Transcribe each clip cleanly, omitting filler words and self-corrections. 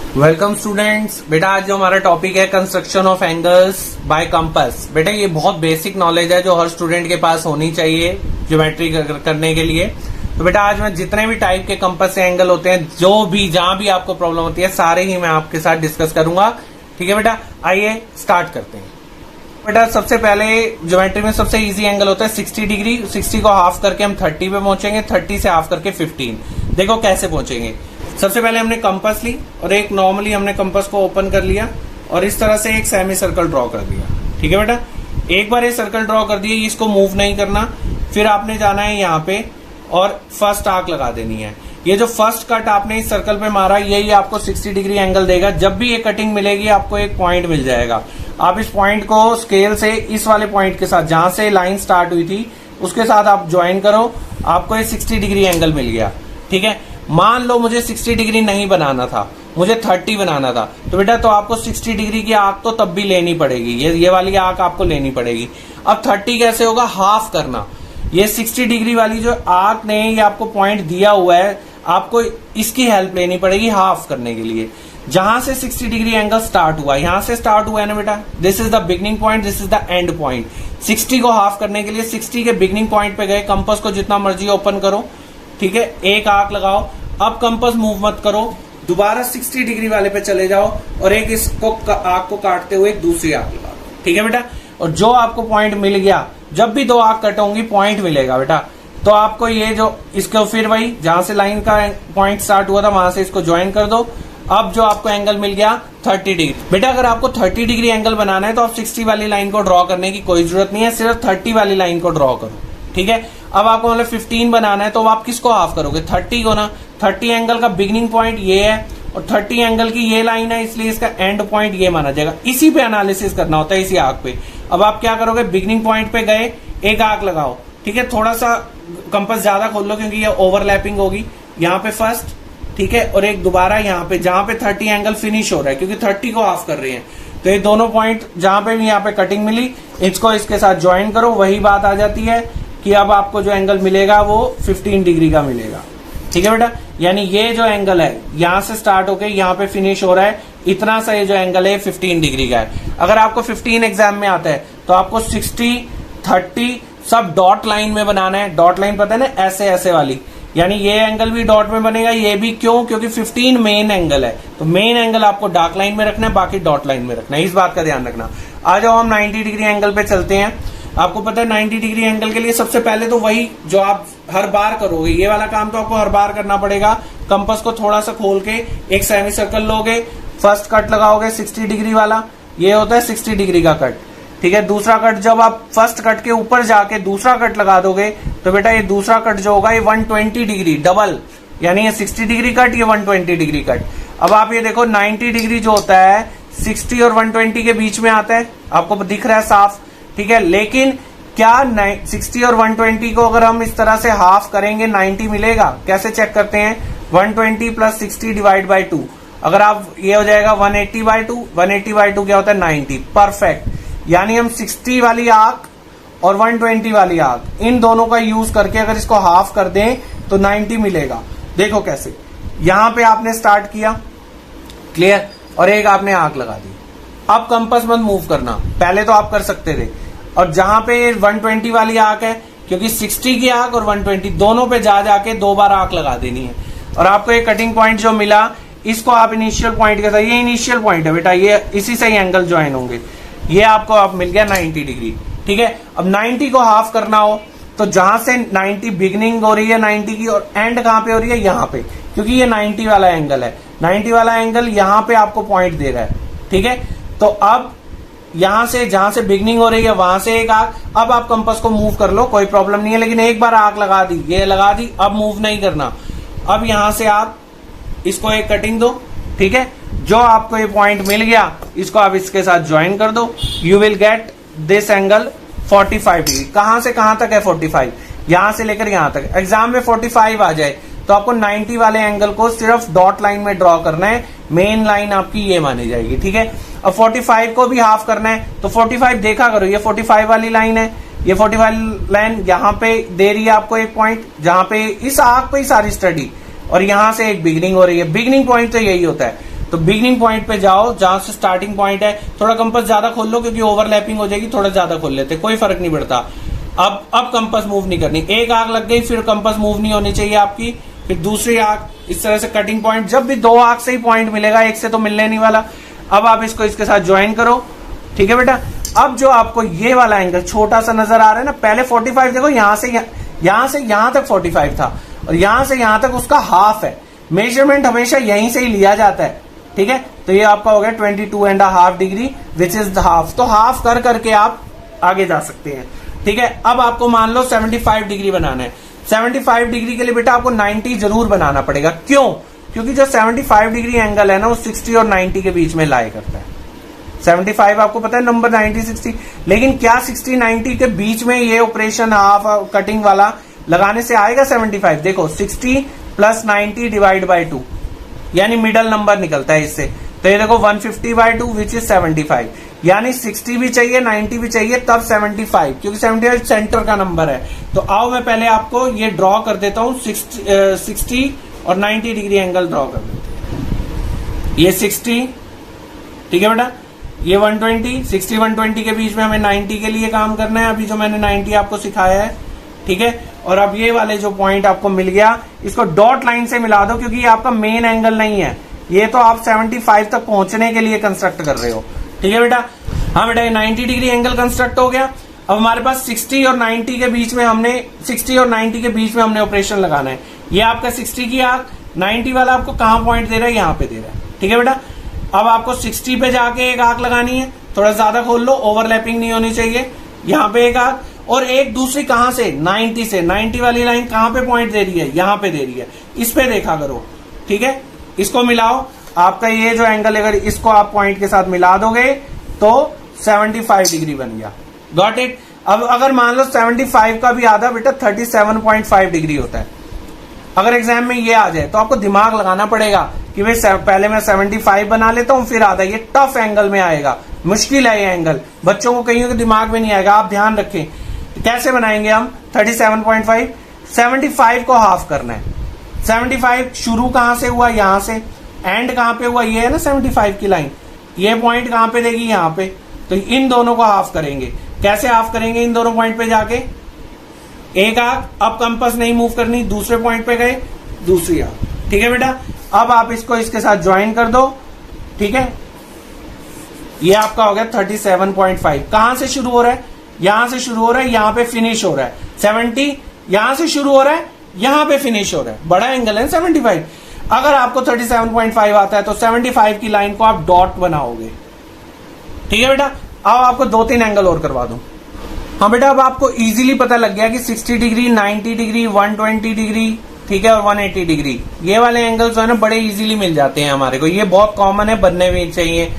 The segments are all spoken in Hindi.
Welcome students. बेटा आज जो हमारा टॉपिक है construction of angles by compass. बेटा ये बहुत बेसिक नॉलेज है जो हर स्टूडेंट के पास होनी चाहिए ज्योमेट्री करने के लिए। तो बेटा आज मैं जितने भी टाइप के कंपास से एंगल होते हैं, जो भी जहां भी आपको प्रॉब्लम होती है, सारे ही मैं आपके साथ डिस्कस करूंगा। ठीक है बेटा, आइए स्टार्ट करते हैं। बेटा सबसे पहले ज्योमेट्री में सबसे इजी एंगल होता है 60 डिग्री। 60 को हाफ करके हम 30 पे पहुंचेंगे, 30 से हाफ करके 15। देखो कैसे पहुंचेंगे। सबसे पहले हमने कंपास ली और एक नॉर्मली हमने कंपास को ओपन कर लिया और इस तरह से एक सेमी सर्कल ड्रॉ कर दिया। ठीक है बेटा, एक बार ये सर्कल ड्रॉ कर दिए, इसको मूव नहीं करना। फिर आपने जाना है यहाँ पे और फर्स्ट आर्क लगा देनी है। ये जो फर्स्ट कट आपने इस सर्कल पे मारा, यही आपको 60 डिग्री एंगल देगा। जब भी ये कटिंग मिलेगी आपको एक पॉइंट मिल जाएगा। आप इस पॉइंट को स्केल से इस वाले पॉइंट के साथ, जहां से लाइन स्टार्ट हुई थी उसके साथ आप ज्वाइन करो, आपको ये 60 डिग्री एंगल मिल गया। ठीक है, मान लो मुझे 60 डिग्री नहीं बनाना था, मुझे 30 बनाना था, तो बेटा तो आपको 60 डिग्री की आर्क तो तब भी लेनी पड़ेगी। ये वाली आर्क आपको लेनी पड़ेगी। अब 30 कैसे होगा? हाफ करना। ये 60 डिग्री वाली जो आर्क ने ये आपको पॉइंट दिया हुआ है, आपको इसकी हेल्प लेनी पड़ेगी हाफ करने के लिए। जहां से 60 डिग्री एंगल स्टार्ट हुआ, यहां से स्टार्ट हुआ है ना बेटा, this is the beginning point, this is the end point. 60 को हाफ करने के लिए 60 के बिगनिंग पॉइंट पे गए, कंपास को जितना मर्जी ओपन करो। ठीक है, एक आर्क लगाओ। अब कंपास मूव मत करो, दोबारा 60 डिग्री वाले पे चले जाओ और एक इसको आर्क को काटते हुए एक दूसरी आर्क लगाओ। ठीक है बेटा, और जो आपको पॉइंट मिल गया, जब भी दो आर्क कट होंगी पॉइंट मिलेगा बेटा, तो आपको ये जो इसको फिर वही जहां से लाइन का पॉइंट स्टार्ट हुआ था वहां से इसको ज्वाइन कर दो। अब जो आपको एंगल मिल गया 30 डिग्री। बेटा अगर आपको 30 डिग्री एंगल बनाना है तो आप 60 वाली लाइन को ड्रॉ करने की कोई जरूरत नहीं है, सिर्फ 30 वाली लाइन को ड्रॉ करो। ठीक है, अब आपको मतलब 15 बनाना है तो आप किसको हाफ करोगे? 30 को ना। 30 एंगल का बिगनिंग पॉइंट ये है और 30 एंगल की ये लाइन है, इसलिए इसका एंड पॉइंट ये माना जाएगा। इसी पे एनालिसिस करना होता है, इसी आर्क पे। अब आप क्या करोगे? बिगनिंग पॉइंट पे गए, एक आर्क लगाओ। ठीक है, थोड़ा सा कंपास ज्यादा खोल लो क्योंकि ये ओवरलैपिंग होगी। यहाँ पे फर्स्ट, ठीक है, और एक दोबारा यहाँ पे जहां पे 30 एंगल फिनिश हो रहा है, क्योंकि 30 को हाफ कर रहे हैं। तो ये दोनों पॉइंट जहां पे भी यहाँ पे कटिंग मिली, इसको इसके साथ ज्वाइन करो। वही बात आ जाती है कि अब आपको जो एंगल मिलेगा वो 15 डिग्री का मिलेगा। ठीक है बेटा, यानी ये जो एंगल है यहां से स्टार्ट होकर यहाँ पे फिनिश हो रहा है, इतना सा ये जो एंगल है 15 डिग्री का है। अगर आपको 15 एग्जाम में आता है तो आपको 60, 30 सब डॉट लाइन में बनाना है। डॉट लाइन पता है ना, ऐसे ऐसे वाली, यानी ये एंगल भी डॉट में बनेगा, ये भी। क्यों? क्योंकि 15 मेन एंगल है, तो मेन एंगल आपको डार्क लाइन में रखना है, बाकी डॉट लाइन में रखना है। इस बात का ध्यान रखना। आ जाओ हम 90 डिग्री एंगल पे चलते हैं। आपको पता है 90 डिग्री एंगल के लिए सबसे पहले तो वही जो आप हर बार करोगे, ये वाला काम तो आपको हर बार करना पड़ेगा। कंपास को थोड़ा सा खोल के एक सेमी सर्कल लोगे, फर्स्ट कट लगाओगे 60 डिग्री वाला, ये होता है 60 डिग्री का कट। ठीक है, दूसरा कट जब आप फर्स्ट कट के ऊपर जाके दूसरा कट लगा दोगे तो बेटा ये दूसरा कट जो होगा ये 120 डिग्री डबल, यानी ये 60 डिग्री कट, ये 120 डिग्री कट। अब आप ये देखो 90 डिग्री जो होता है 60 और 120 के बीच में आता है, आपको दिख रहा है साफ। ठीक है, लेकिन क्या 60 और 120 को अगर हम इस तरह से हाफ करेंगे 90 मिलेगा? कैसे चेक करते हैं? 120 प्लस 60 डिवाइड बाई 2। अगर आप ये हो जाएगा 180 बाई 2। 180 बाई 2 क्या होता है? 90। परफेक्ट। यानी हम 60 वाली आर्क और 120 वाली आर्क, इन दोनों का यूज करके अगर इसको हाफ कर दें तो 90 मिलेगा। देखो कैसे, यहां पे आपने स्टार्ट किया, क्लियर, और एक आपने आर्क लगा दी। अब कंपास मत मूव करना, पहले तो आप कर सकते थे। और जहां पे 120 वाली आर्क है, क्योंकि 60 की आर्क और 120 दोनों पे जा जाके 2 बार आर्क लगा देनी है। और आपको एक कटिंग पॉइंट जो मिला, इसको आप इनिशियल पॉइंट के साथ, ये इनिशियल पॉइंट है बेटा, ये इसी से ही एंगल ज्वाइन होंगे। ये आपको अब मिल गया 90 डिग्री। ठीक है, अब 90 को हाफ करना हो तो जहां से 90 बिगनिंग हो रही है 90 की, और एंड कहां पे हो रही है? यहां पे, क्योंकि ये 90 वाला एंगल है। 90 वाला एंगल यहां पे आपको पॉइंट दे रहा है। ठीक है, तो अब यहां से जहां से बिगनिंग हो रही है वहां से एक आर्क, अब आप कंपास को मूव कर लो, कोई प्रॉब्लम नहीं है। लेकिन एक बार आर्क लगा दी, ये लगा दी, अब मूव नहीं करना। अब यहां से आप इसको एक कटिंग दो। ठीक है, जो आपको ये पॉइंट मिल गया इसको आप इसके साथ ज्वाइन कर दो, you will get this angle 45 degree. कहां से कहां तक है 45? यहां से लेकर यहां तक। एग्जाम में 45 आ जाए तो आपको 90 वाले एंगल को सिर्फ डॉट लाइन में ड्रॉ करना है, मेन लाइन आपकी ये मानी जाएगी। ठीक है, अब 45 को भी हाफ करना है तो 45 देखा करो, ये 45 वाली लाइन है, ये 45 लाइन यहाँ पे दे रही है आपको एक पॉइंट, जहां पे इस आर्क पे ही सारी स्टडी, और यहां से एक बिगनिंग हो रही है। बिगनिंग पॉइंट तो यही होता है। तो बिगिनिंग पॉइंट पे जाओ जहां से स्टार्टिंग पॉइंट है, थोड़ा कंपास ज्यादा खोल लो क्योंकि ओवरलैपिंग हो जाएगी, थोड़ा ज्यादा खोल लेते, कोई फर्क नहीं पड़ता। अब कंपास मूव नहीं करनी, एक आग लग गई फिर कंपास मूव नहीं होनी चाहिए आपकी, फिर दूसरी आग, इस तरह से कटिंग पॉइंट, जब भी 2 आग से ही पॉइंट मिलेगा, एक से तो मिलने नहीं वाला। अब आप इसको इसके साथ ज्वाइन करो, ठीक है बेटा। अब जो आपको ये वाला एंगल छोटा सा नजर आ रहा है ना, पहले 45 देखो यहां से यहां तक 45 था और यहां से यहां तक उसका हाफ है। मेजरमेंट हमेशा यहीं से ही लिया जाता है, ठीक है। तो ये आपका हो गया 22.5 degree which is the half. तो हाफ कर करके आप आगे जा सकते हैं, ठीक है। अब आपको मान लो 75 डिग्री बनाना है। 75 डिग्री के लिए बेटा आपको 90 जरूर बनाना पड़ेगा। क्यों? क्योंकि जो 75 डिग्री एंगल है ना वो 60 और 90 के बीच में लाई करता है। 75 आपको पता है नंबर, 90 60, लेकिन क्या 60 90 के बीच में ये ऑपरेशन हाफ कटिंग वाला लगाने से आएगा 75? देखो 60 प्लस 90 डिवाइड बाई 2 यानी मिडल नंबर निकलता है इससे। तो ये देखो 150/2 विच इज 75, यानी 60 भी चाहिए 90 भी चाहिए तब 75, क्योंकि 75 सेंटर का नंबर है। तो आओ मैं पहले आपको ये ड्रॉ कर देता हूं, 60 और 90 डिग्री एंगल ड्रॉ कर देते हैं। ये 60, ठीक है बेटा, ये 120, 60 120 के बीच में हमें 90 के लिए काम करना है, अभी जो मैंने 90 आपको सिखाया है, ठीक है। और अब ये वाले जो पॉइंट आपको मिल गया, इसको डॉट लाइन से मिला दो क्योंकि ये आपका मेन एंगल नहीं है, ये तो आप 75 तक पहुंचने के लिए कंस्ट्रक्ट कर रहे हो, ठीक है बेटा। हाँ बेटा, ये 90 डिग्री एंगल कंस्ट्रक्ट हो गया। अब हमारे पास 60 और 90 के बीच में हमने ऑपरेशन लगाना है। ये आपका 60 की आग, 90 वाला आपको कहां पॉइंट दे रहा है, यहां पे दे रहा है, ठीक है बेटा। अब आपको 60 पे जाके एक आग लगानी है, थोड़ा ज्यादा खोल लो, ओवरलैपिंग नहीं होनी चाहिए। यहां पे एक आग और एक दूसरी कहां से, 90 से। 90 वाली लाइन कहां पे पॉइंट दे रही है, यहां पे दे रही है, इस पे देखा करो, ठीक है। इसको मिलाओ, आपका ये जो एंगल अगर इसको आप पॉइंट के साथ मिला दोगे तो 75 डिग्री बन गया। Got it. अब अगर मान लो 75 का भी आधा बेटा 37.5 डिग्री होता है। अगर एग्जाम में ये आ जाए तो आपको दिमाग लगाना पड़ेगा कि भाई पहले मैं 75 बना लेता हूं फिर आधा, ये टफ एंगल में आएगा, मुश्किल है ये एंगल, बच्चों को कहीं के दिमाग में नहीं आएगा, आप ध्यान रखें। कैसे बनाएंगे हम 37.5? 75 को हाफ करना है। 75 शुरू कहां से हुआ, यहां से, एंड कहां पे हुआ, ये है ना 75 की लाइन, ये पॉइंट कहां पे देगी, यहां पे। तो इन दोनों को हाफ करेंगे। कैसे हाफ करेंगे? इन दोनों पॉइंट पे जाके एक आग, अब कंपास नहीं मूव करनी, दूसरे पॉइंट पे गए, दूसरी आग, ठीक है बेटा। अब आप इसको इसके साथ ज्वाइन कर दो, ठीक है। ये आपका हो गया 37.5। कहां से शुरू हो रहा है? यहां से शुरू हो रहा है, यहां पे फिनिश हो रहा है। 70 यहां से शुरू हो रहा है, यहां पे फिनिश हो रहा है, बड़ा एंगल है 75। अगर आपको 37.5 आता है तो 75 की लाइन को आप डॉट बनाओगे, ठीक है बेटा। अब आपको 2-3 एंगल और करवा दूं। हाँ बेटा, अब आपको इजीली पता लग गया कि 60 डिग्री, 90 डिग्री, 120 डिग्री, ठीक है, और 180 डिग्री, ये वाले एंगल्स जो है ना बड़े इजीली मिल जाते हैं हमारे को, ये बहुत कॉमन है, बनने भी चाहिए,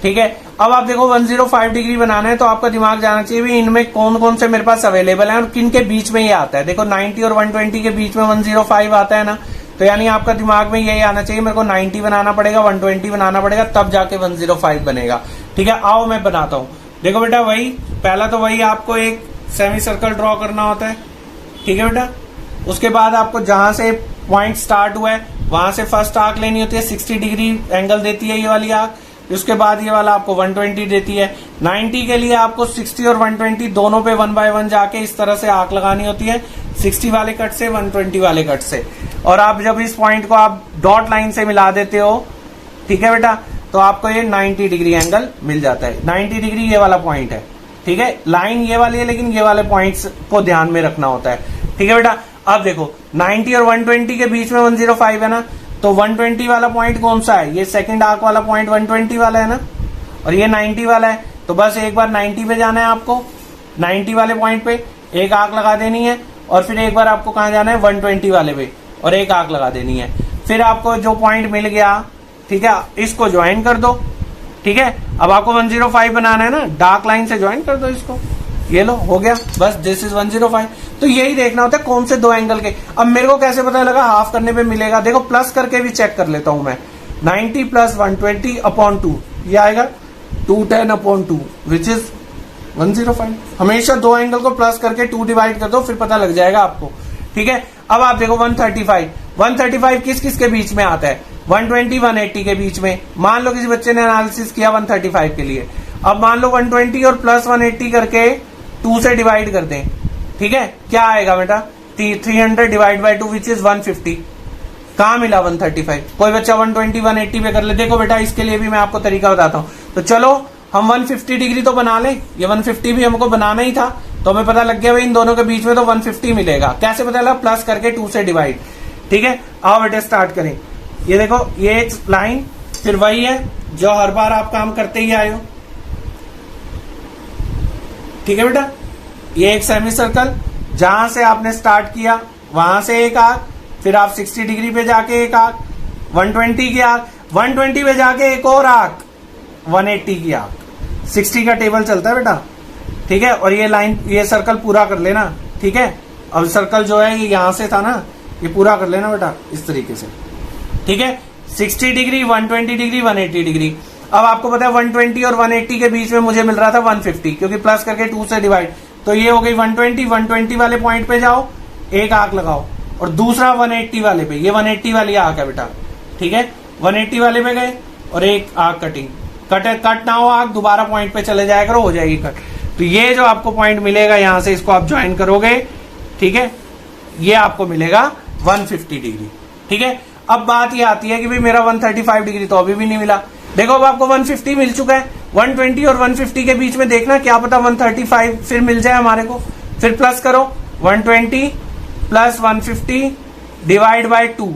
ठीक है। अब आप देखो 105 डिग्री बनाना है तो आपका दिमाग जाना चाहिए भी इनमें कौन कौन से मेरे पास अवेलेबल है और किन के बीच में ये आता है। देखो 90 और 120 के बीच में 105 आता है ना, तो यानी आपका दिमाग में यही आना चाहिए मेरे को 90 बनाना पड़ेगा, 120 बनाना पड़ेगा, तब जाके 105 बनेगा, ठीक है। आओ मैं बनाता हूं। देखो बेटा, वही पहला तो वही आपको एक सेमी सर्कल ड्रॉ करना होता है, ठीक है बेटा। उसके बाद आपको जहां से पॉइंट स्टार्ट हुआ है वहां से फर्स्ट आर्क लेनी होती है, 60 डिग्री एंगल देती है ये वाली आर्क। उसके बाद ये वाला आपको 120 देती है। 90 के लिए आपको 60 और 120 दोनों पे 1 बाय 1 जाके इस तरह से आर्क लगानी होती है, 60 वाले कट से, 120 वाले कट से। और आप जब इस पॉइंट को आप डॉट लाइन से मिला देते हो, ठीक है बेटा, तो आपको ये 90 डिग्री एंगल मिल जाता है। 90 डिग्री ये वाला पॉइंट है, ठीक है। लाइन ये वाली है लेकिन ये वाले पॉइंट्स को ध्यान में रखना होता है, ठीक है बेटा। अब देखो 90 और 120 के बीच में 105 है ना, तो 120 वाला पॉइंट कौन सा है? ये सेकंड आर्क वाला पॉइंट 120 वाला है ना, और ये 90 वाला है। तो बस एक बार 90 पे जाना है आपको, 90 वाले पॉइंट पे एक आर्क लगा देनी है, और फिर एक बार आपको कहां जाना है, 120 वाले पे, और एक आर्क लगा देनी है। फिर आपको जो पॉइंट मिल गया, ठीक है, इसको ज्वाइन कर दो, ठीक है। अब आपको 105 बनाना है ना, डार्क लाइन से ज्वाइन कर दो इसको, ये लो हो गया, बस दिस इज 105। तो यही देखना होता है कौन से दो एंगल के। अब मेरे को कैसे पता लगा हाफ करने पे मिलेगा? देखो प्लस करके भी चेक कर लेता हूं मैं। 90 प्लस 120/2 ये आएगा 210/2 विच इज 105। हमेशा दो एंगल को प्लस करके 2 डिवाइड कर दो, फिर पता लग जाएगा आपको, ठीक है। अब आप देखो 135 किस किस के बीच में आता है? 120 180 के बीच में। मान लो किसी बच्चे ने एनालिसिस किया 135 के लिए, अब मान लो 120 और प्लस 180 करके 2 से डिवाइड कर दें, ठीक है, क्या आएगा बेटा 300 डिवाइड बाई 2 विच इज 150। कहां मिला 135? कोई बच्चा 120 180 पे कर ले। देखो बेटा इसके लिए भी मैं आपको तरीका बताता हूं। तो चलो हम 150 डिग्री तो बना लें, ये 150 भी हमको बनाना ही था, तो हमें पता लग गया भाई इन दोनों के बीच में तो 150 मिलेगा। कैसे पता लगा? प्लस करके 2 से डिवाइड। ठीक है, आओ बेटे स्टार्ट करें। ये देखो ये एक लाइन फिर वही है जो हर बार आप काम करते ही आए हो। ठीक है बेटा, ये एक सेमी सर्कल, जहां से आपने स्टार्ट किया वहां से एक आर्क, फिर आप 60 डिग्री पे जाके एक आर्क, 120 की आर्क, 120 पे जाके एक और आर्क, 180 की आर्क। 60 का टेबल चलता है बेटा। ठीक है, और ये लाइन ये सर्कल पूरा कर लेना। ठीक है, अब सर्कल जो है ये यहां से था ना, ये पूरा कर लेना बेटा इस तरीके से। ठीक है, 60 डिग्री, 120 डिग्री, 180 डिग्री। अब आपको पता है 120 और 180 के बीच में मुझे मिल रहा था 150, क्योंकि प्लस करके 2 से डिवाइड, तो ये हो गई 120 वाले पॉइंट पे जाओ, एक आर्क लगाओ, और दूसरा 180 वाले पे, ये 180 वाली आर्क है बेटा। ठीक है, 180 वाले पे गए और एक आर्क कटिंग, कट ना हो आर्क, दोबारा पॉइंट पे चले जाया करो, हो जाएगी कट। तो ये जो आपको पॉइंट मिलेगा यहां से, इसको आप ज्वाइन करोगे। ठीक है, ये आपको मिलेगा 150 डिग्री। ठीक है, अब बात ये आती है कि भाई मेरा 135 डिग्री तो अभी भी नहीं मिला। देखो अब आपको 150 मिल चुका है, 120 और 150 के बीच में देखना, क्या पता 135 फिर मिल जाए हमारे को। फिर प्लस करो, 120 plus 150 divide by 2,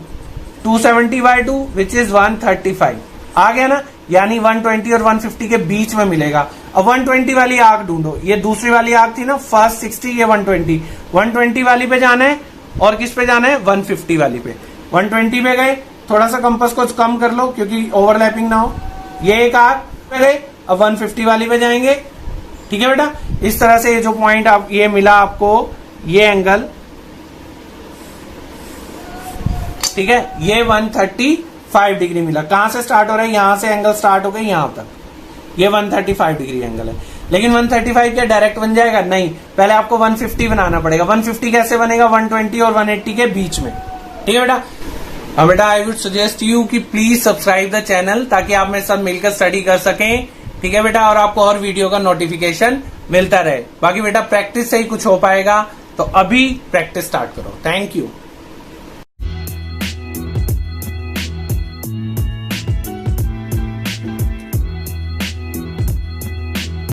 270 by 2 which is 135। आ गया ना, यानी 120 और 150 के बीच में मिलेगा। अब 120 वाली आर्क ढूंढो, ये दूसरी वाली आर्क थी ना, फर्स्ट 60, ये 120 वाली पे जाना है, और किस पे जाना है 150 वाली पे। 120 पे गए, थोड़ा सा कंपास को कम कर लो क्योंकि ओवरलैपिंग ना हो। ये एक आर्क पे गए, अब 150 वाली पे जाएंगे। ठीक है बेटा, इस तरह से ये जो पॉइंट आप ये मिला आपको, ये एंगल, ठीक है, ये 135 डिग्री मिला। कहां से स्टार्ट हो रहा है? यहां से एंगल स्टार्ट हो गई यहां तक, ये 135 डिग्री एंगल है। लेकिन 135 क्या डायरेक्ट बन जाएगा? नहीं, पहले आपको 150 बनाना पड़ेगा। 150 कैसे बनेगा? 120 और 180 के बीच में। ठीक है बेटा, अब बेटा आई वुड सजेस्ट यू कि प्लीज सब्सक्राइब द चैनल, ताकि आप मेरे साथ मिलकर स्टडी कर सकें। ठीक है बेटा, और आपको हर वीडियो का नोटिफिकेशन मिलता रहे। बाकी बेटा प्रैक्टिस से ही कुछ हो पाएगा, तो अभी प्रैक्टिस स्टार्ट करो। Thank you.